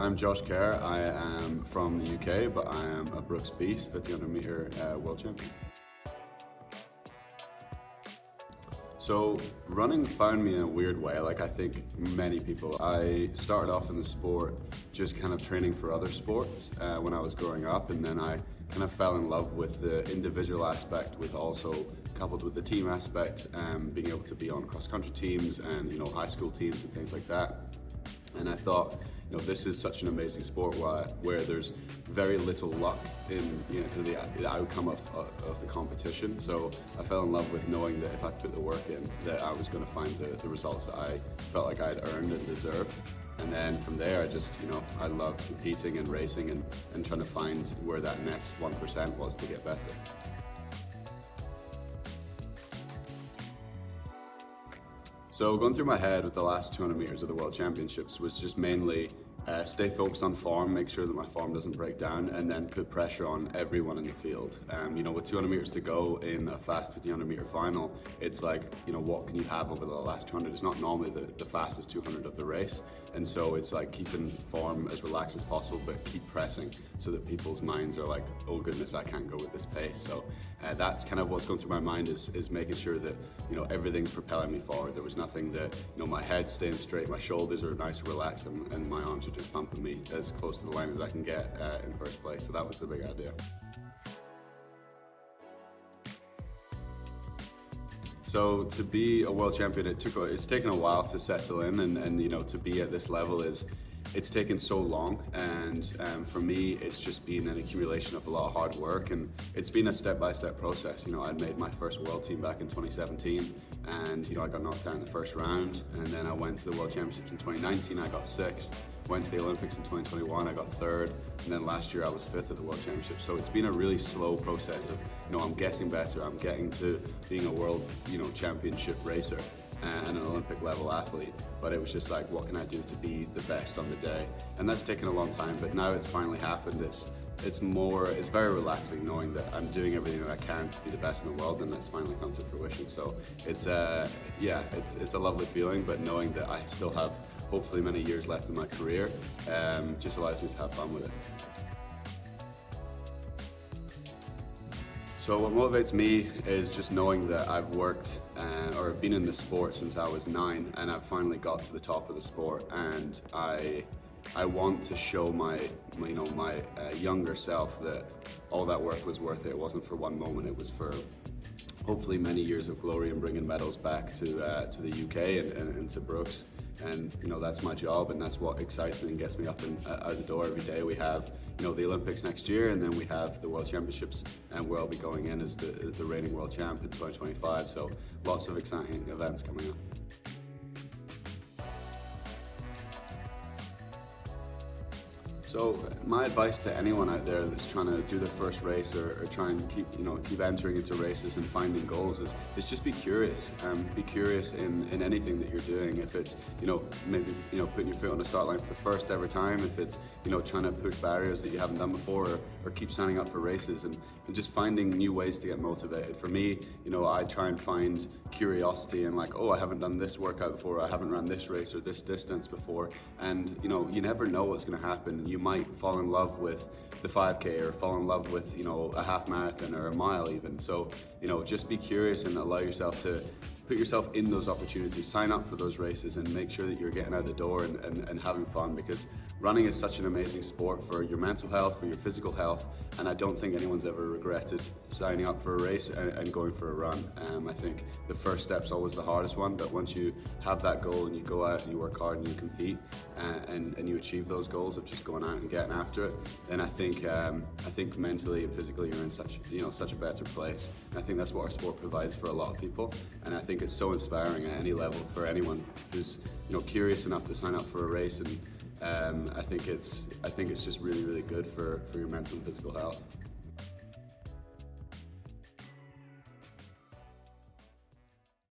I'm Josh Kerr. I am from the UK, but I am a Brooks Beast 1500 meter world champion. So running found me in a weird way, like I think many people. I started off in the sport just kind of training for other sports when I was growing up, and then I kind of fell in love with the individual aspect, with also coupled with the team aspect, being able to be on cross-country teams and high school teams and things like that. And I thought, this is such an amazing sport where there's very little luck in the outcome of the competition. So I fell in love with knowing that if I put the work in, that I was going to find the results that I felt like I'd earned and deserved. And then from there, I just, I loved competing and racing and trying to find where that next 1% was to get better. So going through my head with the last 200 meters of the World Championships was just mainly stay focused on form, make sure that my form doesn't break down, and then put pressure on everyone in the field. With 200 meters to go in a fast 1500 meter final, it's like, what can you have over the last 200? It's not normally the fastest 200 of the race. And so it's like keeping form as relaxed as possible, but keep pressing so that people's minds are like, oh goodness, I can't go with this pace. So that's kind of what's going through my mind is making sure that, everything's propelling me forward. There was nothing that, my head's staying straight, my shoulders are nice and relaxed, and my arms are just pumping me as close to the line as I can get in first place. So that was the big idea. So to be a world champion, it's taken a while to settle in, and to be at this level it's taken so long, and for me it's just been an accumulation of a lot of hard work, and it's been a step-by-step process. I made my first world team back in 2017, and I got knocked out in the first round, and then I went to the World Championships in 2019, I got 6th, went to the Olympics in 2021, I got 3rd, and then last year I was 5th at the World Championships. So it's been a really slow process of, I'm getting better, I'm getting to being a world, championship racer and an Olympic level athlete, but it was just like, what can I do to be the best on the day? And that's taken a long time, but now it's finally happened. It's very relaxing knowing that I'm doing everything that I can to be the best in the world, and that's finally come to fruition. So it's a lovely feeling, but knowing that I still have hopefully many years left in my career just allows me to have fun with it. So what motivates me is just knowing that I've worked or been in the sport since I was 9, and I've finally got to the top of the sport, and I want to show my younger self that all that work was worth it. It wasn't for one moment, it was for hopefully many years of glory and bringing medals back to the UK and to Brooks. And that's my job, and that's what excites me and gets me up and out the door every day. We have the Olympics next year, and then we have the World Championships, and where I'll be going in as the reigning world champ in 2025. So lots of exciting events coming up. So my advice to anyone out there that's trying to do their first race or try and keep entering into races and finding goals is just be curious. Be curious in anything that you're doing. If it's maybe putting your foot on the start line for the first ever time, if it's trying to push barriers that you haven't done before, or keep signing up for races and just finding new ways to get motivated. For me, I try and find curiosity in like, oh, I haven't done this workout before, I haven't run this race or this distance before, and you never know what's going to happen. You might fall in love with the 5K or fall in love with a half marathon or a mile even. So just be curious and allow yourself to put yourself in those opportunities, sign up for those races, and make sure that you're getting out the door and having fun, because running is such an amazing sport for your mental health, for your physical health, and I don't think anyone's ever regretted signing up for a race and going for a run. I think the first step's always the hardest one, but once you have that goal and you go out and you work hard and you compete and you achieve those goals of just going out and getting after it, then I think mentally and physically you're in such a better place. And I think that's what our sport provides for a lot of people, and I think it's so inspiring at any level for anyone who's curious enough to sign up for a race. And I think it's just really, really good for your mental and physical health.